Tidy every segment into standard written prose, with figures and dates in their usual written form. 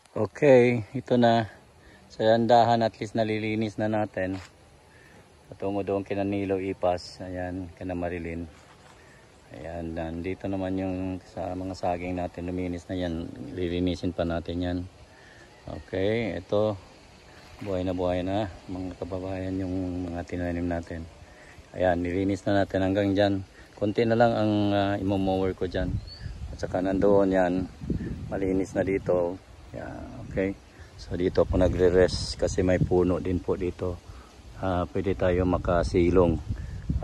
Okay, ito na. Sa yandahan at least nalilinis na natin. Patungo doon kina Nilo Ipas. Ayan, kina Marilyn. Ayan, nandito naman yung sa mga saging natin. Luminis na yan. Lilinisin pa natin yan. Okay, ito. Buhay na mga kababayan yung mga tinanim natin. Ayan, nilinis na natin hanggang dyan. Konti na lang ang imo-mower ko dyan. At saka nandoon yan. Malinis na dito. Yan, okay. So dito po nagre-rest kasi may puno din po dito. Pwede tayo makasilong.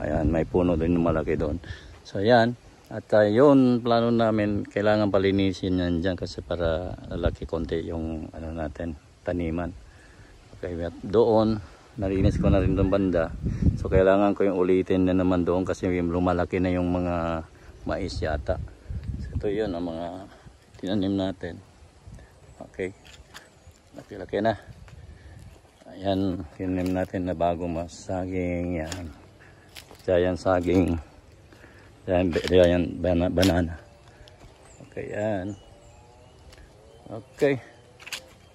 Ayan, may puno din malaki doon. So yan. At yun, plano namin, kailangan palinisin yan dyan kasi para lalaki konti yung ano natin, taniman. Okay, at doon, nalinis ko na rin doon banda. So kailangan ko yung ulitin na naman doon kasi lumalaki na yung mga mais yata. So ito yun ang mga tinanim natin. Okay. Laki-laki na. Ayan, tinanim natin na bago mas saging. Yan. Giant saging. Giant banana. Okay, yan. Okay.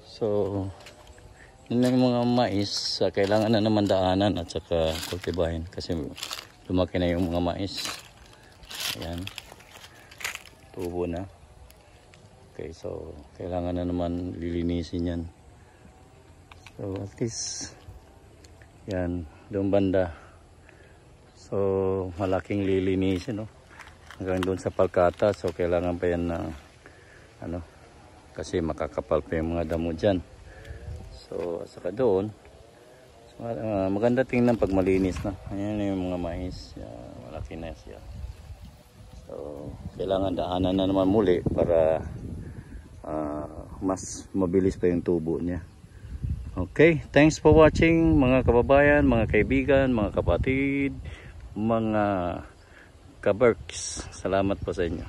So, yun lang yung mga mais. Kailangan na naman daanan at saka kultibahin kasi lumaki na yung mga mais. Ayan. Tubo na. Okay, so kailangan na naman lilinisin yan. So at least yan, doon banda. So malaking lilinisin, no? Hanggang doon sa palkata. So kailangan pa yan na ano, kasi makakapal pa yung mga damo dyan. So saka doon maganda tingnan pag malinis na. Ayan yung mga mais. Malaki na siya. So kailangan daanan na naman muli para mas mabilis pa yung tubo niya. Okay, thanks for watching mga kababayan, mga kaibigan, mga kapatid, mga kaberks. Salamat po sa inyo.